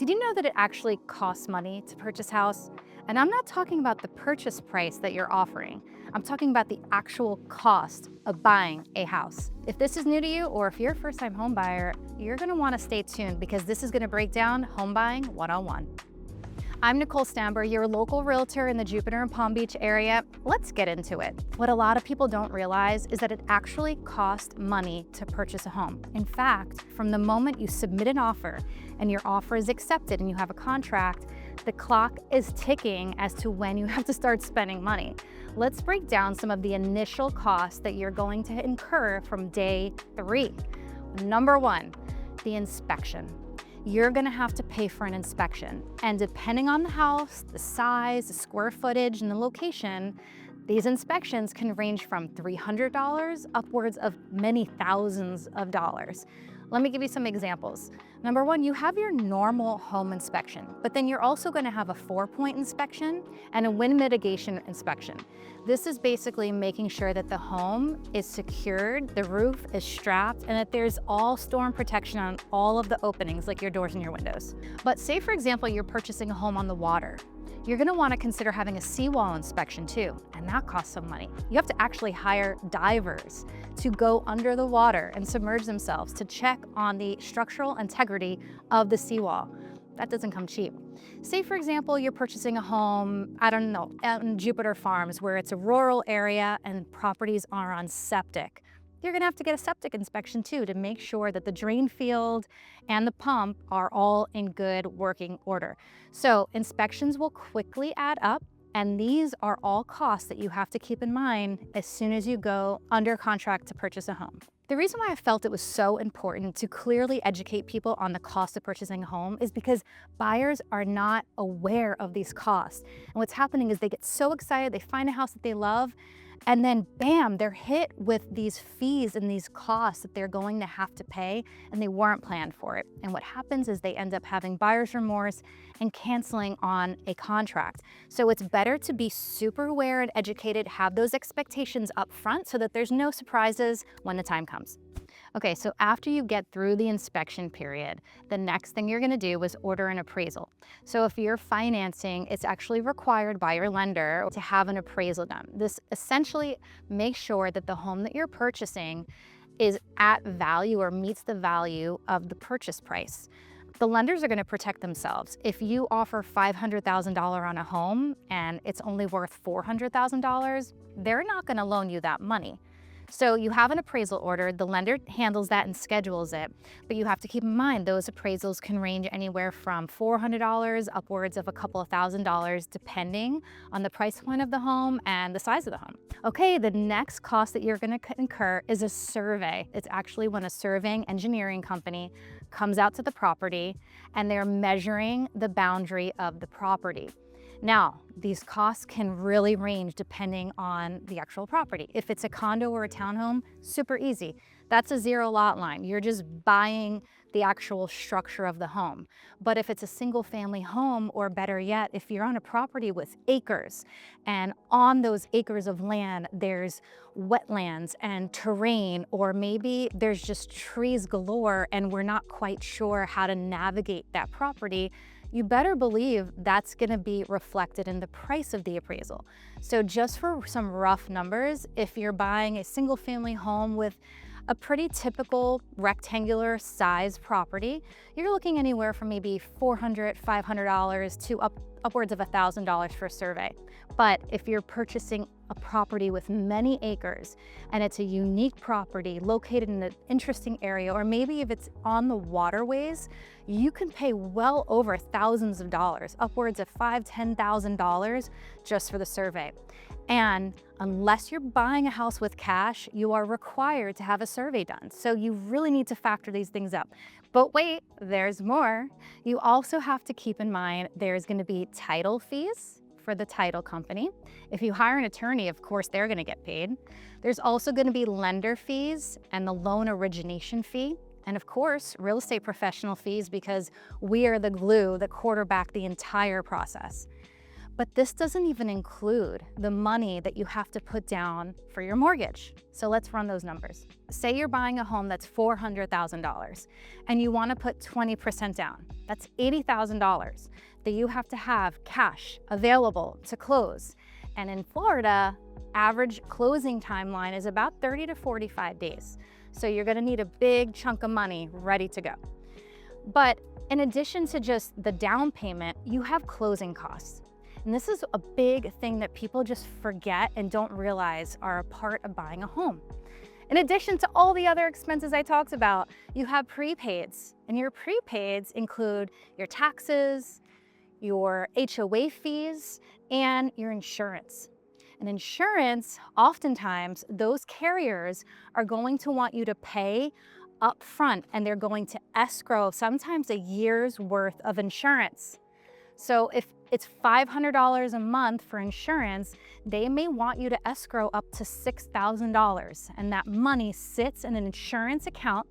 Did you know that it actually costs money to purchase a house? And I'm not talking about the purchase price that you're offering. I'm talking about the actual cost of buying a house. If this is new to you, or if you're a first-time home buyer, you're gonna wanna stay tuned because this is gonna break down home buying 101. I'm Nicole Stanbra, your local realtor in the Jupiter and Palm Beach area. Let's get into it. What a lot of people don't realize is that it actually costs money to purchase a home. In fact, from the moment you submit an offer and your offer is accepted and you have a contract, the clock is ticking as to when you have to start spending money. Let's break down some of the initial costs that you're going to incur from day 3. Number 1, the inspection. You're gonna have to pay for an inspection. And depending on the house, the size, the square footage, and the location, these inspections can range from $300 upwards of many thousands of dollars. Let me give you some examples. Number 1, you have your normal home inspection, but then you're also going to have a 4-point inspection and a wind mitigation inspection. This is basically making sure that the home is secured, the roof is strapped, and that there's all storm protection on all of the openings, like your doors and your windows. But say, for example, you're purchasing a home on the water. You're gonna wanna consider having a seawall inspection too, and that costs some money. You have to actually hire divers to go under the water and submerge themselves to check on the structural integrity of the seawall. That doesn't come cheap. Say, for example, you're purchasing a home, I don't know, out in Jupiter Farms, where it's a rural area and properties are on septic. You're gonna have to get a septic inspection too to make sure that the drain field and the pump are all in good working order. So inspections will quickly add up, and these are all costs that you have to keep in mind as soon as you go under contract to purchase a home. The reason why I felt it was so important to clearly educate people on the cost of purchasing a home is because buyers are not aware of these costs. And what's happening is they get so excited, they find a house that they love, and then bam, they're hit with these fees and these costs that they're going to have to pay, and they weren't planned for it. And what happens is they end up having buyer's remorse and canceling on a contract. So it's better to be super aware and educated, have those expectations up front so that there's no surprises when the time comes. Okay, so after you get through the inspection period, the next thing you're gonna do is order an appraisal. So if you're financing, it's actually required by your lender to have an appraisal done. This essentially makes sure that the home that you're purchasing is at value or meets the value of the purchase price. The lenders are gonna protect themselves. If you offer $500,000 on a home and it's only worth $400,000, they're not gonna loan you that money. So you have an appraisal order, the lender handles that and schedules it, but you have to keep in mind those appraisals can range anywhere from $400 upwards of a couple of $1,000s depending on the price point of the home and the size of the home. Okay, the next cost that you're gonna incur is a survey. It's actually when a surveying engineering company comes out to the property and they're measuring the boundary of the property. Now, these costs can really range depending on the actual property. If it's a condo or a townhome, super easy. That's a 0 lot line. You're just buying the actual structure of the home. But if it's a single family home, or better yet, if you're on a property with acres, and on those acres of land, there's wetlands and terrain, or maybe there's just trees galore and we're not quite sure how to navigate that property, you better believe that's gonna be reflected in the price of the appraisal. So just for some rough numbers, if you're buying a single family home with a pretty typical rectangular size property, you're looking anywhere from maybe $400, $500 to upwards of $1,000 for a survey. But if you're purchasing a property with many acres and it's a unique property located in an interesting area, or maybe if it's on the waterways, you can pay well over thousands of dollars, upwards of $5,000, $10,000 just for the survey. And unless you're buying a house with cash, you are required to have a survey done. So you really need to factor these things up. But wait, there's more. You also have to keep in mind there's going to be title fees for the title company. If you hire an attorney, of course, they're going to get paid. There's also going to be lender fees and the loan origination fee. And of course, real estate professional fees, because we are the glue that quarterback the entire process. But this doesn't even include the money that you have to put down for your mortgage. So let's run those numbers. Say you're buying a home that's $400,000 and you want to put 20% down. That's $80,000 that you have to have cash available to close. And in Florida, average closing timeline is about 30 to 45 days. So you're going to need a big chunk of money ready to go. But in addition to just the down payment, you have closing costs. And this is a big thing that people just forget and don't realize are a part of buying a home. In addition to all the other expenses I talked about, you have prepaids. And your prepaids include your taxes, your HOA fees, and your insurance. And insurance, oftentimes, those carriers are going to want you to pay up front, and they're going to escrow sometimes a year's worth of insurance. So if it's $500 a month for insurance, they may want you to escrow up to $6,000, and that money sits in an insurance account.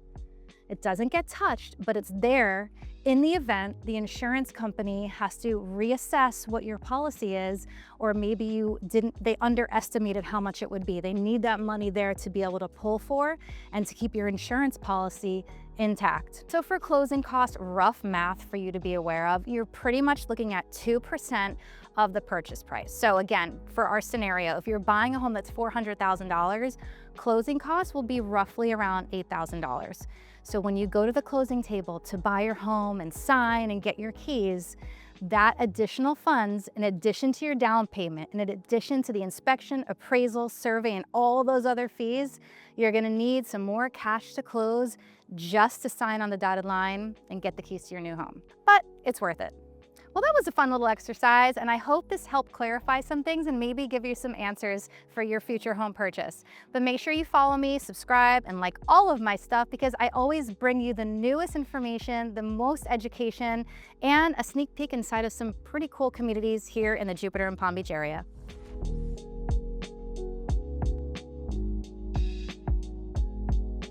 It doesn't get touched, but it's there in the event the insurance company has to reassess what your policy is, or maybe they underestimated how much it would be. They need that money there to be able to pull for and to keep your insurance policy intact. So for closing costs, rough math for you to be aware of, you're pretty much looking at 2% of the purchase price. So again, for our scenario, if you're buying a home that's $400,000, closing costs will be roughly around $8,000. So when you go to the closing table to buy your home and sign and get your keys, that additional funds, in addition to your down payment, in addition to the inspection, appraisal, survey, and all those other fees, you're gonna need some more cash to close just to sign on the dotted line and get the keys to your new home. But it's worth it. Well, that was a fun little exercise, and I hope this helped clarify some things and maybe give you some answers for your future home purchase. But make sure you follow me, subscribe, and like all of my stuff, because I always bring you the newest information, the most education, and a sneak peek inside of some pretty cool communities here in the Jupiter and Palm Beach area.